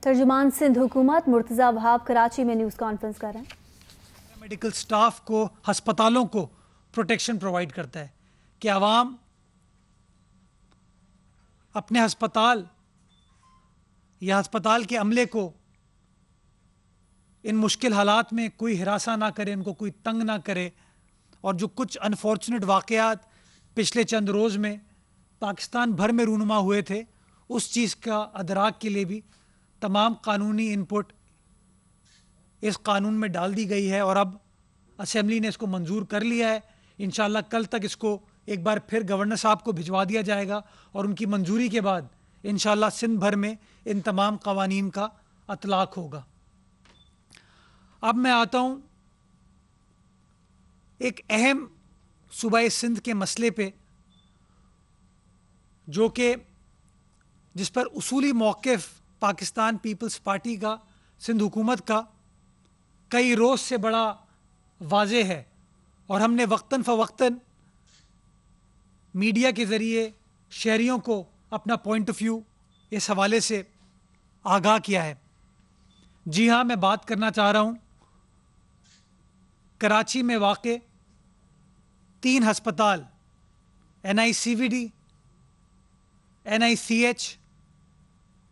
ترجمان سندھ حکومت مرتضی وہاب کراچی میں نیوز کانفرنس کر رہے ہیں۔ میڈیکل سٹاف کو، ہسپتالوں کو پروٹیکشن پرووائڈ کرتا ہے کہ عوام اپنے ہسپتال یا ہسپتال کے عملے کو ان مشکل حالات میں کوئی ہراساں نہ کرے، ان کو کوئی تنگ نہ کرے، اور جو کچھ انفارچونیٹ واقعات پچھلے چند روز میں پاکستان بھر میں رونما ہوئے تھے، اس چیز کا ادراک کے لیے بھی تمام قانونی انپٹ اس قانون میں ڈال دی گئی ہے، اور اب اسمبلی نے اس کو منظور کر لیا ہے۔ انشاءاللہ کل تک اس کو ایک بار پھر گورنر صاحب کو بھجوا دیا جائے گا، اور ان کی منظوری کے بعد انشاءاللہ سندھ بھر میں ان تمام قوانین کا اطلاق ہوگا۔ اب میں آتا ہوں ایک اہم صوبہ سندھ کے مسئلے پہ، جو کہ جس پر اصولی موقف پاکستان پیپلز پارٹی کا، سندھ حکومت کا کئی روز سے بڑا واضح ہے، اور ہم نے وقتاً فوقتاً میڈیا کے ذریعے شہریوں کو اپنا پوائنٹ آف ویو اس حوالے سے آگاہ کیا ہے۔ جی ہاں، میں بات کرنا چاہ رہا ہوں کراچی میں واقع 3 ہسپتال NICVD، NICH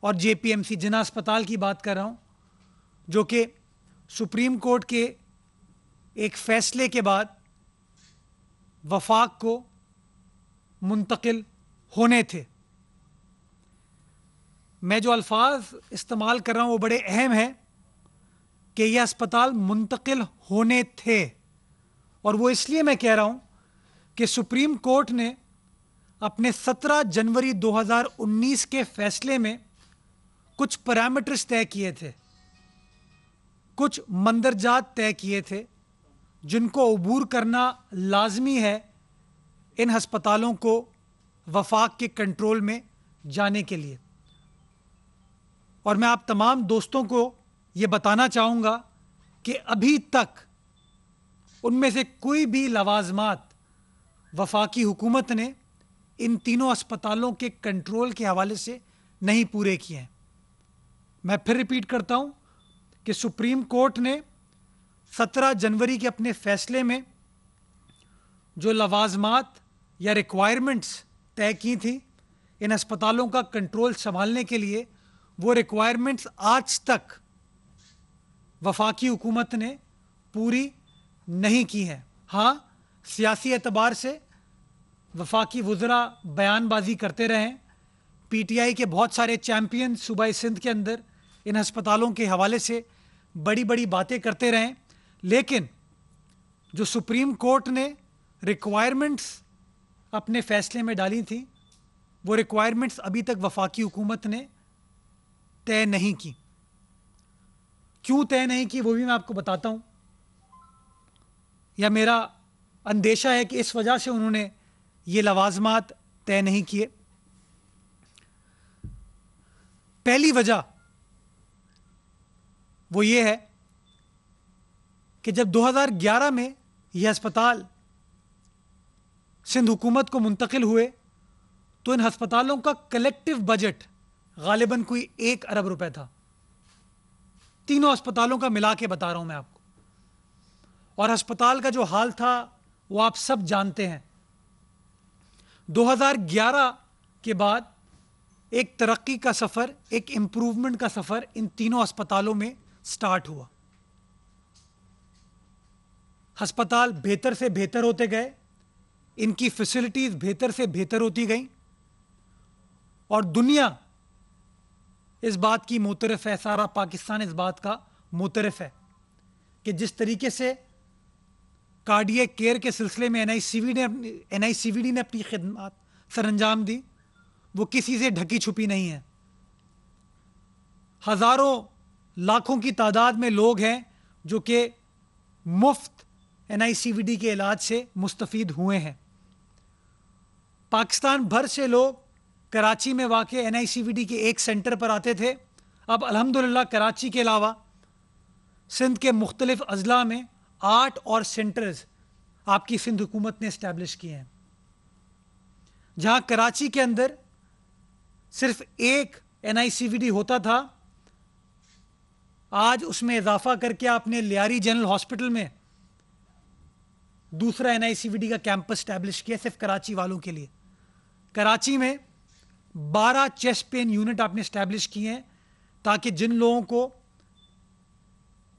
اور JPMC جناح ہسپتال کی بات کر رہا ہوں، جو کہ سپریم کورٹ کے ایک فیصلے کے بعد وفاق کو منتقل ہونے تھے۔ میں جو الفاظ استعمال کر رہا ہوں وہ بڑے اہم ہیں کہ یہ ہسپتال منتقل ہونے تھے، اور وہ اس لیے میں کہہ رہا ہوں کہ سپریم کورٹ نے اپنے 17 جنوری 2019 کے فیصلے میں کچھ پیرامیٹرز طے کیے تھے، کچھ مندرجات طے کیے تھے جن کو عبور کرنا لازمی ہے ان ہسپتالوں کو وفاق کے کنٹرول میں جانے کے لیے۔ اور میں آپ تمام دوستوں کو یہ بتانا چاہوں گا کہ ابھی تک ان میں سے کوئی بھی لوازمات وفاقی حکومت نے ان تینوں ہسپتالوں کے کنٹرول کے حوالے سے نہیں پورے کیے ہیں۔ میں پھر ریپیٹ کرتا ہوں کہ سپریم کورٹ نے 17 جنوری کے اپنے فیصلے میں جو لوازمات یا ریکوائرمنٹس طے کی تھی ان ہسپتالوں کا کنٹرول سنبھالنے کے لیے، وہ ریکوائرمنٹس آج تک وفاقی حکومت نے پوری نہیں کی ہیں۔ ہاں، سیاسی اعتبار سے وفاقی وزراء بیان بازی کرتے رہے، PTI کے بہت سارے چیمپئن صوبہ سندھ کے اندر ان ہسپتالوں کے حوالے سے بڑی بڑی باتیں کرتے رہے، لیکن جو سپریم کورٹ نے ریکوائرمنٹس اپنے فیصلے میں ڈالی تھیں، وہ ریکوائرمنٹس ابھی تک وفاقی حکومت نے طے نہیں کی۔ کیوں طے نہیں کی وہ بھی میں آپ کو بتاتا ہوں، یا میرا اندیشہ ہے کہ اس وجہ سے انہوں نے یہ لوازمات طے نہیں کیے۔ پہلی وجہ وہ یہ ہے کہ جب 2011 میں یہ ہسپتال سندھ حکومت کو منتقل ہوئے تو ان ہسپتالوں کا کلیکٹیو بجٹ غالباً کوئی 1 ارب روپے تھا۔ تینوں ہسپتالوں کا ملا کے بتا رہا ہوں میں آپ کو، اور ہسپتال کا جو حال تھا وہ آپ سب جانتے ہیں۔ 2011 کے بعد ایک ترقی کا سفر، ایک امپروومنٹ کا سفر ان تینوں ہسپتالوں میں سٹارٹ ہوا۔ ہسپتال بہتر سے بہتر ہوتے گئے، ان کی فیسلٹیز بہتر سے بہتر ہوتی گئیں، اور دنیا اس بات کی معترف ہے، سارا پاکستان اس بات کا معترف ہے کہ جس طریقے سے کارڈیک کیئر کے سلسلے میں NICVD نے اپنی خدمات سر انجام دی، وہ کسی سے ڈھکی چھپی نہیں ہے۔ ہزاروں لاکھوں کی تعداد میں لوگ ہیں جو کہ مفت NICVD کے علاج سے مستفید ہوئے ہیں۔ پاکستان بھر سے لوگ کراچی میں واقع NICVD کے ایک سینٹر پر آتے تھے، اب الحمدللہ کراچی کے علاوہ سندھ کے مختلف اضلاع میں 8 اور سینٹرز آپ کی سندھ حکومت نے اسٹیبلش کیے ہیں۔ جہاں کراچی کے اندر صرف ایک NICVD ہوتا تھا، آج اس میں اضافہ کر کے آپ نے لیاری جنرل ہاسپٹل میں دوسرا NICVD کا کیمپس اسٹیبلش کیا صرف کراچی والوں کے لیے. کراچی میں 12 چیسٹ پین یونٹ آپ نے اسٹیبلش کیے ہیں تاکہ جن لوگوں کو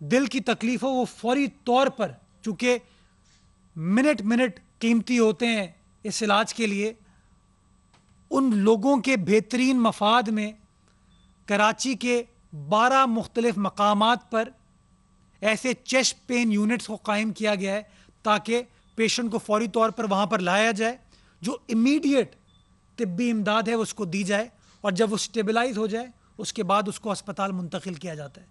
دل کی تکلیف ہو وہ فوری طور پر، چونکہ منٹ قیمتی ہوتے ہیں اس علاج کے لیے، ان لوگوں کے بہترین مفاد میں کراچی کے 12 مختلف مقامات پر ایسے چیسٹ پین یونٹس کو قائم کیا گیا ہے تاکہ پیشنٹ کو فوری طور پر وہاں پر لایا جائے، جو امیڈیٹ طبی امداد ہے اس کو دی جائے، اور جب وہ سٹیبلائز ہو جائے اس کے بعد اس کو اسپتال منتقل کیا جاتا ہے.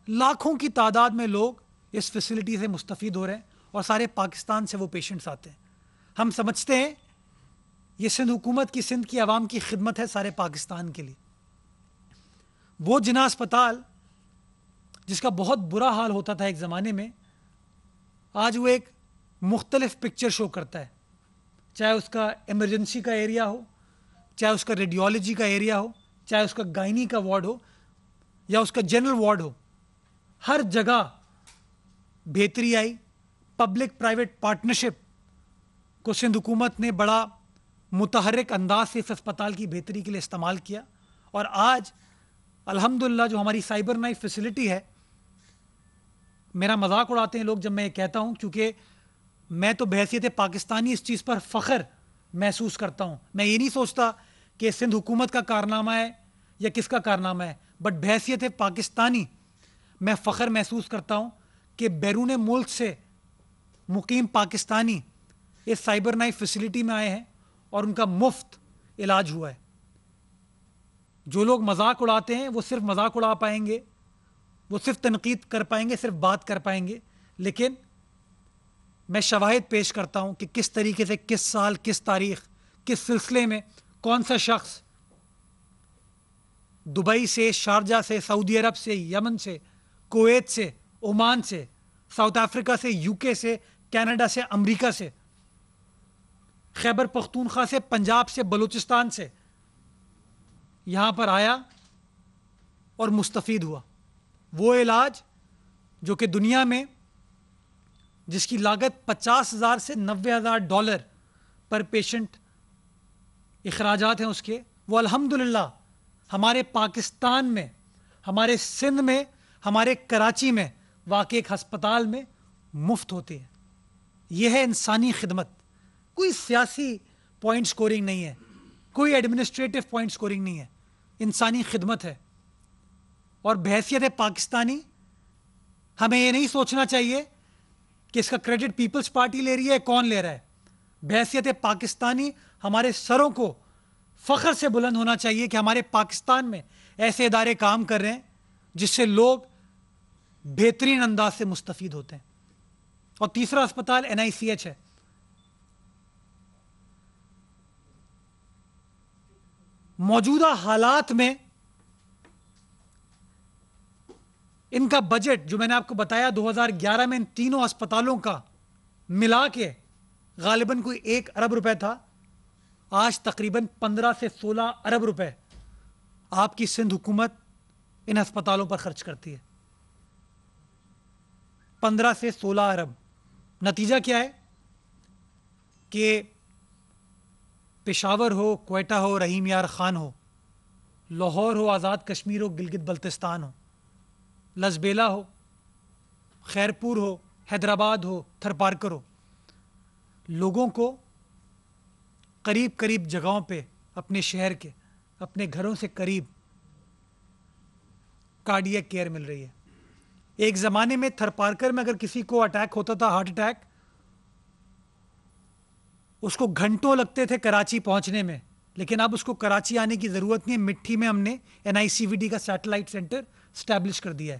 لاکھوں کی تعداد میں لوگ اس فیسلٹی سے مستفید ہو رہے ہیں اور سارے پاکستان سے وہ پیشنٹس آتے ہیں. ہم سمجھتے ہیں یہ سندھ حکومت کی، سندھ کی عوام کی خدمت ہے سارے پاکستان کے لیے. وہ جناح اسپتال جس کا بہت برا حال ہوتا تھا ایک زمانے میں، آج وہ ایک مختلف پکچر شو کرتا ہے، چاہے اس کا ایمرجنسی کا ایریا ہو، چاہے اس کا ریڈیولوجی کا ایریا ہو، چاہے اس کا گائنی کا وارڈ ہو یا اس کا جنرل وارڈ ہو. ہر جگہ بہتری آئی. پبلک پرائیویٹ پارٹنرشپ کو سندھ حکومت نے بڑا متحرک انداز سے اس اسپتال کی بہتری کے لیے استعمال کیا، اور آج الحمدللہ جو ہماری سائبر نائف فیسلٹی ہے، میرا مذاق اڑاتے ہیں لوگ جب میں یہ کہتا ہوں، کیونکہ میں تو بحیثیت پاکستانی اس چیز پر فخر محسوس کرتا ہوں. میں یہ نہیں سوچتا کہ سندھ حکومت کا کارنامہ ہے یا کس کا کارنامہ ہے، بٹ بحیثیت پاکستانی میں فخر محسوس کرتا ہوں کہ بیرون ملک سے مقیم پاکستانی اس سائبر نائف فیسلٹی میں آئے ہیں اور ان کا مفت علاج ہوا ہے. جو لوگ مذاق اڑاتے ہیں وہ صرف مذاق اڑا پائیں گے، وہ صرف تنقید کر پائیں گے، صرف بات کر پائیں گے، لیکن میں شواہد پیش کرتا ہوں کہ کس طریقے سے، کس سال، کس تاریخ، کس سلسلے میں کون سا شخص دبئی سے، شارجہ سے، سعودی عرب سے، یمن سے، کویت سے، عمان سے، ساؤتھ افریقہ سے، UK سے، کینیڈا سے، امریکہ سے، خیبر پختونخوا سے، پنجاب سے، بلوچستان سے یہاں پر آیا اور مستفید ہوا. وہ علاج جو کہ دنیا میں جس کی لاگت $50,000 سے $90,000 پر پیشنٹ اخراجات ہیں اس کے، وہ الحمدللہ ہمارے پاکستان میں، ہمارے سندھ میں، ہمارے کراچی میں واقع ایک ہسپتال میں مفت ہوتے ہیں. یہ ہے انسانی خدمت. کوئی سیاسی پوائنٹ سکورنگ نہیں ہے، کوئی ایڈمنسٹریٹو پوائنٹ سکورنگ نہیں ہے، انسانی خدمت ہے. اور بحیثیت پاکستانی ہمیں یہ نہیں سوچنا چاہیے کہ اس کا کریڈٹ پیپلز پارٹی لے رہی ہے، کون لے رہا ہے. بحیثیت پاکستانی ہمارے سروں کو فخر سے بلند ہونا چاہیے کہ ہمارے پاکستان میں ایسے ادارے کام کر رہے ہیں جس سے لوگ بہترین انداز سے مستفید ہوتے ہیں. اور تیسرا اسپتال NICH ہے. موجودہ حالات میں ان کا بجٹ جو میں نے آپ کو بتایا 2011 میں ان تینوں اسپتالوں کا ملا کے غالباً کوئی 1 ارب روپے تھا. آج تقریباً 15 سے 16 ارب روپے آپ کی سندھ حکومت ان ہسپتالوں پر خرچ کرتی ہے. 15 سے 16 ارب. نتیجہ کیا ہے کہ پشاور ہو، کوئٹہ ہو، رحیم یار خان ہو، لاہور ہو، آزاد کشمیر ہو، گلگت بلتستان ہو، لسبیلا ہو، خیرپور ہو، حیدرآباد ہو، تھرپارکر ہو، لوگوں کو قریب قریب جگہوں پہ اپنے شہر کے، اپنے گھروں سے قریب کارڈیک کیئر مل رہی ہے. ایک زمانے میں تھرپارکر میں اگر کسی کو اٹیک ہوتا تھا، ہارٹ اٹیک، اس کو گھنٹوں لگتے تھے کراچی پہنچنے میں، لیکن اب اس کو کراچی آنے کی ضرورت نہیں ہے. مٹھی میں ہم نے NICVD کا سیٹلائٹ سینٹر اسٹیبلش کر دیا ہے.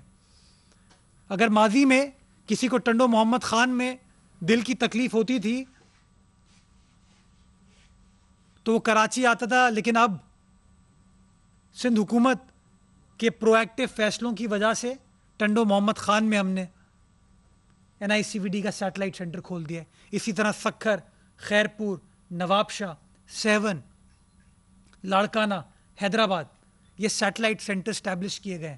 اگر ماضی میں کسی کو ٹنڈو محمد خان میں دل کی تکلیف ہوتی تھی تو وہ کراچی آتا تھا، لیکن اب سندھ حکومت کے پرو ایکٹیو فیصلوں کی وجہ سے ٹنڈو محمد خان میں ہم نے NICVD کا سیٹلائٹ سینٹر کھول دیا ہے. اسی طرح سکھر، خیرپور، نواب شاہ، سیون، لاڑکانہ، حیدرآباد یہ سیٹلائٹ سینٹر اسٹیبلش کیے گئے ہیں.